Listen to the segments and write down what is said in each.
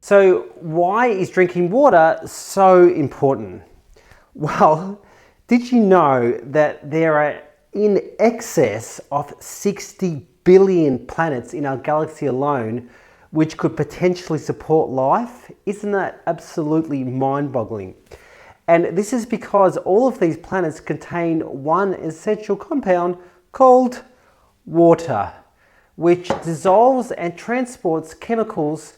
So why is drinking water so important? Well, did you know that there are in excess of 60 billion planets in our galaxy alone which could potentially support life? Isn't that absolutely mind-boggling? And this is because all of these planets contain one essential compound called water, which dissolves and transports chemicals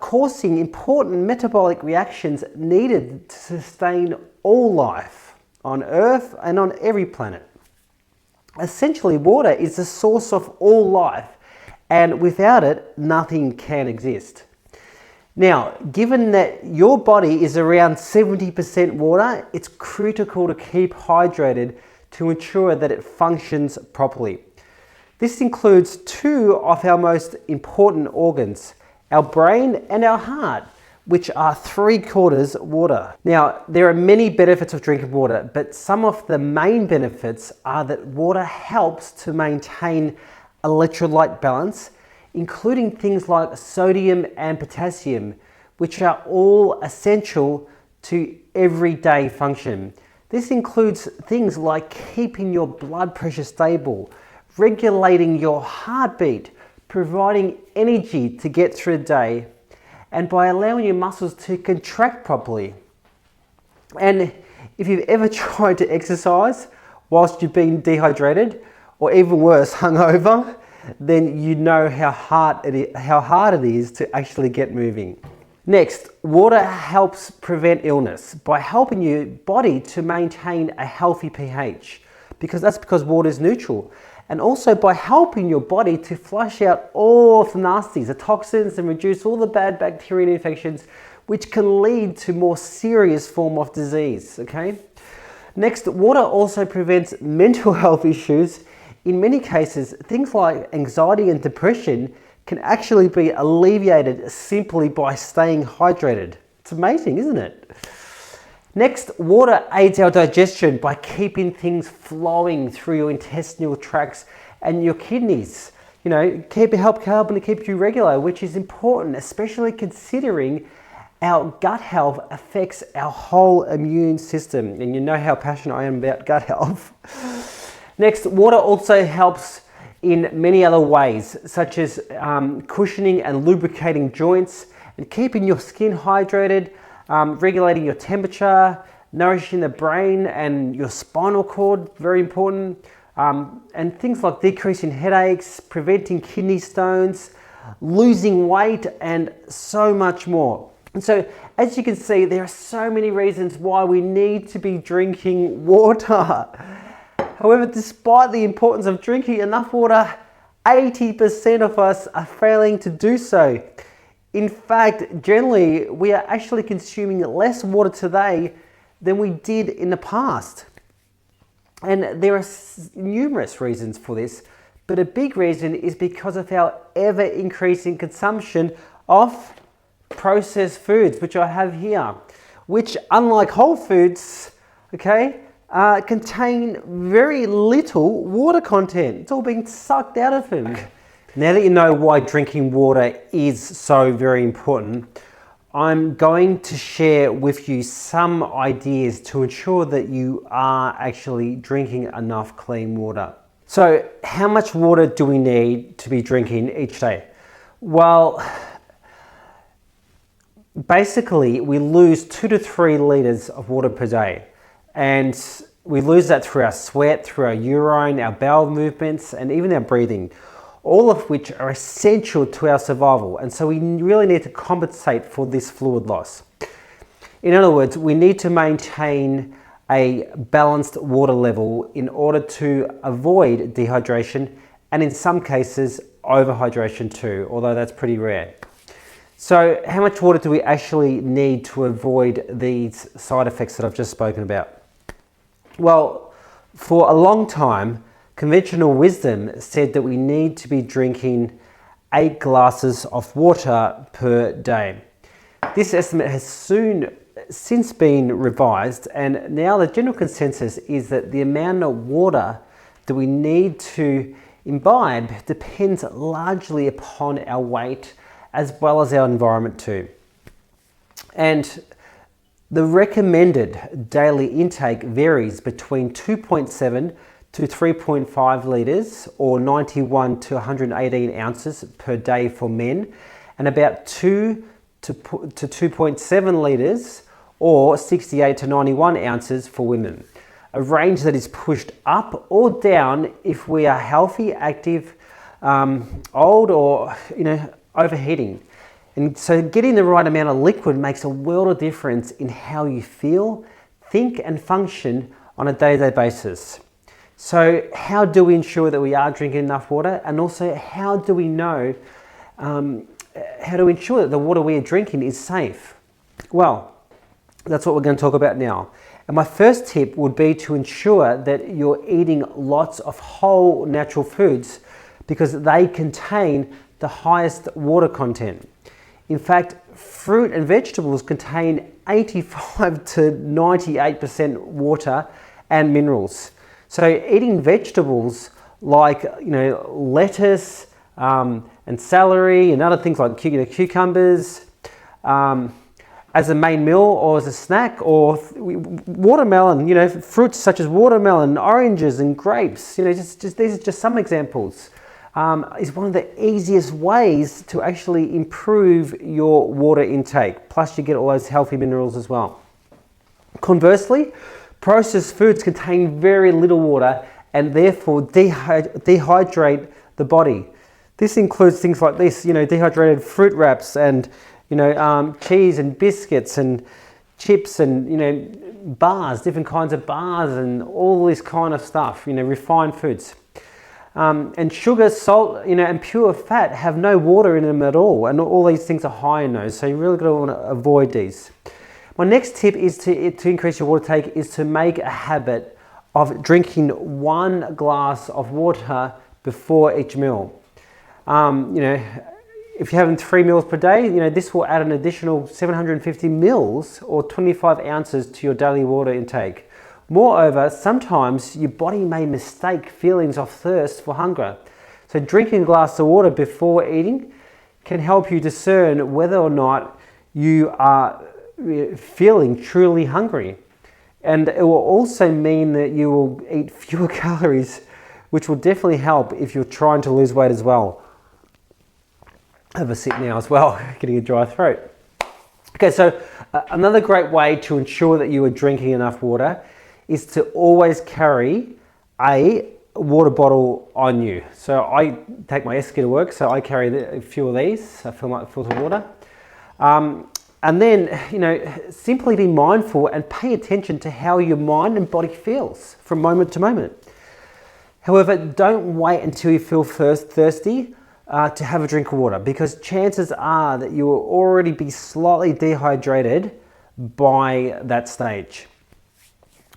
causing important metabolic reactions needed to sustain all life on Earth and on every planet. Essentially, water is the source of all life, and without it, nothing can exist. Now, given that your body is around 70% water, it's critical to keep hydrated to ensure that it functions properly. This includes two of our most important organs, our brain and our heart, which are 3/4 water. Now, there are many benefits of drinking water, but some of the main benefits are that water helps to maintain electrolyte balance, including things like sodium and potassium, which are all essential to everyday function. This includes things like keeping your blood pressure stable, regulating your heartbeat, providing energy to get through the day, and by allowing your muscles to contract properly. And if you've ever tried to exercise whilst you've been dehydrated, or even worse, hungover, then you know how hard it is to actually get moving. Next, water helps prevent illness by helping your body to maintain a healthy pH, because water is neutral. And also by helping your body to flush out all of the nasties, the toxins, and reduce all the bad bacteria and infections, which can lead to more serious form of disease, okay? Next, water also prevents mental health issues. In many cases, things like anxiety and depression can actually be alleviated simply by staying hydrated. It's amazing, isn't it? Next, water aids our digestion by keeping things flowing through your intestinal tracts and your kidneys. You know, helping to keep you regular, which is important, especially considering our gut health affects our whole immune system. And you know how passionate I am about gut health. Next, water also helps in many other ways, such as cushioning and lubricating joints and keeping your skin hydrated, regulating your temperature, nourishing the brain and your spinal cord, very important, and things like decreasing headaches, preventing kidney stones, losing weight, and so much more. And so, as you can see, there are so many reasons why we need to be drinking water. However, despite the importance of drinking enough water, 80% of us are failing to do so. In fact, generally, we are actually consuming less water today than we did in the past. And there are numerous reasons for this, but a big reason is because of our ever-increasing consumption of processed foods, which I have here, which, unlike whole foods, contain very little water content. It's all being sucked out of them. Now that you know why drinking water is so very important, I'm going to share with you some ideas to ensure that you are actually drinking enough clean water. So, how much water do we need to be drinking each day? Well, basically, we lose 2 to 3 liters of water per day. And we lose that through our sweat, through our urine, our bowel movements, and even our breathing, all of which are essential to our survival. And so we really need to compensate for this fluid loss. In other words, we need to maintain a balanced water level in order to avoid dehydration, and in some cases, overhydration too, although that's pretty rare. So how much water do we actually need to avoid these side effects that I've just spoken about? Well, for a long time, conventional wisdom said that we need to be drinking 8 glasses of water per day. This estimate has since been revised, and now the general consensus is that the amount of water that we need to imbibe depends largely upon our weight as well as our environment too. And the recommended daily intake varies between 2.7 to 3.5 litres or 91 to 118 ounces per day for men, and about 2 to 2.7 litres or 68 to 91 ounces for women. A range that is pushed up or down if we are healthy, active, old, or overheating. And so getting the right amount of liquid makes a world of difference in how you feel, think and function on a day-to-day basis. So how do we ensure that we are drinking enough water? And also how do we know, how do we ensure that the water we are drinking is safe? Well, that's what we're going to talk about now. And my first tip would be to ensure that you're eating lots of whole natural foods because they contain the highest water content. In fact, fruit and vegetables contain 85 to 98% water and minerals. So eating vegetables like lettuce and celery and other things like cucumbers as a main meal or as a snack, or watermelon, fruits such as watermelon, oranges and grapes, these are just some examples, is one of the easiest ways to actually improve your water intake. Plus you get all those healthy minerals as well. Conversely, processed foods contain very little water and therefore dehydrate the body. This includes things like this, dehydrated fruit wraps and cheese and biscuits and chips and bars, different kinds of bars and all this kind of stuff, refined foods. And sugar, salt, and pure fat have no water in them at all, and all these things are high in those, so you really got to want to avoid these. My next tip is to increase your water take is to make a habit of drinking 1 glass of water before each meal. If you're having 3 meals per day, this will add an additional 750 mils or 25 ounces to your daily water intake. Moreover, sometimes your body may mistake feelings of thirst for hunger. So drinking a glass of water before eating can help you discern whether or not you are feeling truly hungry. And it will also mean that you will eat fewer calories, which will definitely help if you're trying to lose weight as well. Have a sip now as well, getting a dry throat. Okay, so another great way to ensure that you are drinking enough water is to always carry a water bottle on you. So I take my esky to work, so I carry a few of these. I fill my filtered water. And then, simply be mindful and pay attention to how your mind and body feels from moment to moment. However, don't wait until you feel thirsty to have a drink of water, because chances are that you will already be slightly dehydrated by that stage.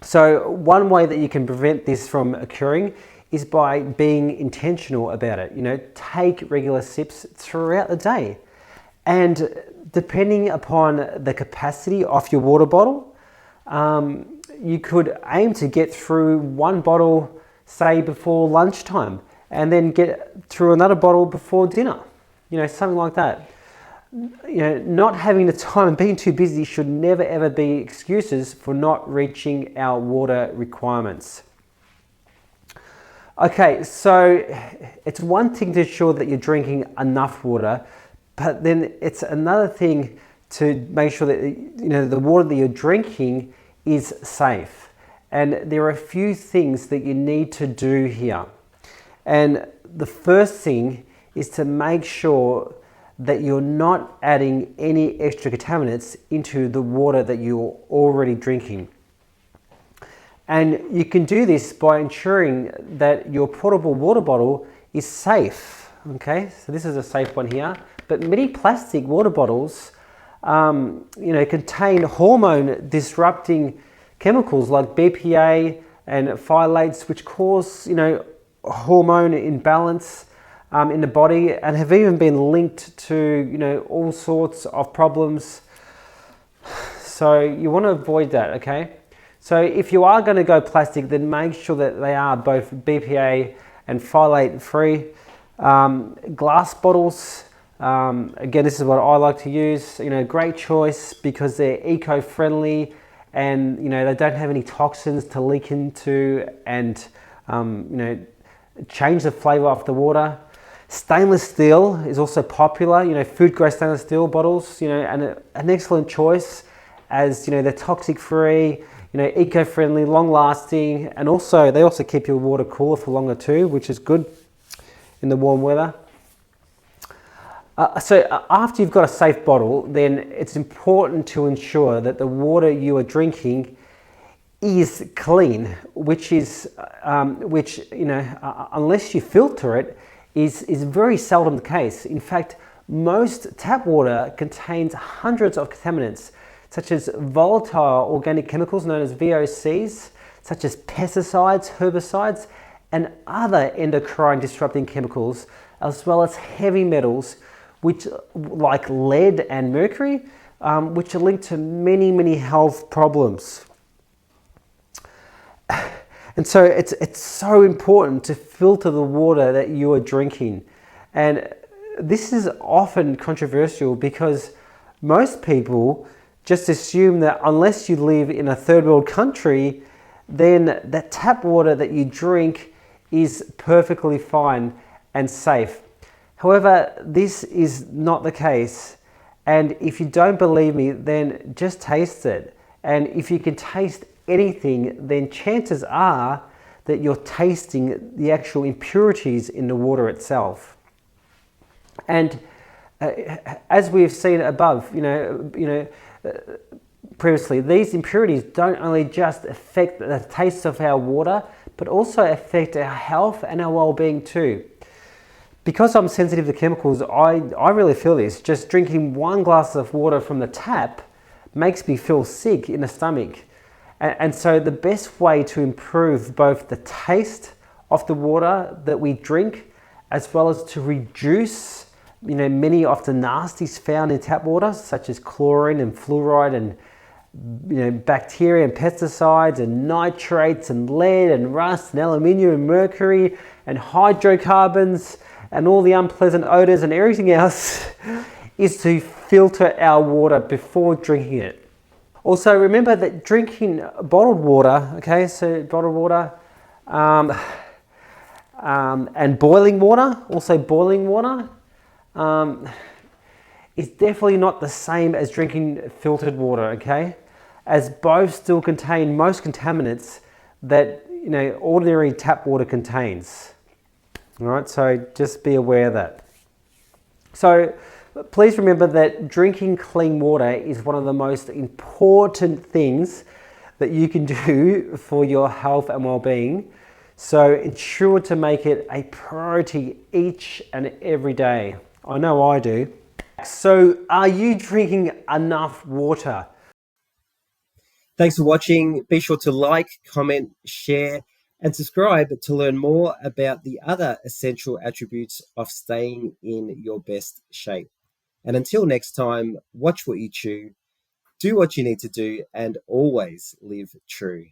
So one way that you can prevent this from occurring is by being intentional about it. Take regular sips throughout the day. And depending upon the capacity of your water bottle, you could aim to get through 1 bottle, say, before lunchtime, and then get through another bottle before dinner, something like that. Not having the time and being too busy should never ever be excuses for not reaching our water requirements. Okay, so it's one thing to ensure that you're drinking enough water, but then it's another thing to make sure that the water that you're drinking is safe. And there are a few things that you need to do here. And the first thing is to make sure that you're not adding any extra contaminants into the water that you're already drinking. And you can do this by ensuring that your portable water bottle is safe. Okay, so this is a safe one here, but many plastic water bottles contain hormone disrupting chemicals like BPA and phthalates, which cause hormone imbalance in the body, and have even been linked to all sorts of problems. So you want to avoid that, okay? So if you are going to go plastic, then make sure that they are both BPA and phthalate free. Glass bottles Again, this is what I like to use. Great choice because they're eco-friendly, and they don't have any toxins to leak into and change the flavor of the water. Stainless steel is also popular. Food grade stainless steel bottles. And an excellent choice, as they're toxic free. Eco-friendly, long-lasting, and also they also keep your water cooler for longer too, which is good in the warm weather. So after you've got a safe bottle, then it's important to ensure that the water you are drinking is clean, which unless you filter it, is very seldom the case. In fact, most tap water contains hundreds of contaminants, such as volatile organic chemicals known as VOCs, such as pesticides, herbicides, and other endocrine disrupting chemicals, as well as heavy metals, which like lead and mercury, which are linked to many health problems. And so it's so important to filter the water that you are drinking. And this is often controversial because most people just assume that unless you live in a third world country, then that tap water that you drink is perfectly fine and safe. However, this is not the case. And if you don't believe me, then just taste it. And if you can taste anything, then chances are that you're tasting the actual impurities in the water itself. And as we've seen above, previously, these impurities don't only just affect the taste of our water, but also affect our health and our well-being too. Because I'm sensitive to chemicals, I really feel this. Just drinking one glass of water from the tap makes me feel sick in the stomach. And so the best way to improve both the taste of the water that we drink, as well as to reduce many of the nasties found in tap water, such as chlorine and fluoride and bacteria and pesticides and nitrates and lead and rust and aluminium and mercury and hydrocarbons and all the unpleasant odors and everything else, is to filter our water before drinking it. Also, remember that drinking bottled water, okay, so bottled water and boiling water, is definitely not the same as drinking filtered water, okay? As both still contain most contaminants that ordinary tap water contains. All right, so just be aware of that. So please remember that drinking clean water is one of the most important things that you can do for your health and well-being. So ensure to make it a priority each and every day. I know I do. So are you drinking enough water? Thanks for watching. Be sure to like, comment, share, and subscribe to learn more about the other essential attributes of staying in your best shape. And until next time, watch what you chew, do what you need to do, and always live true.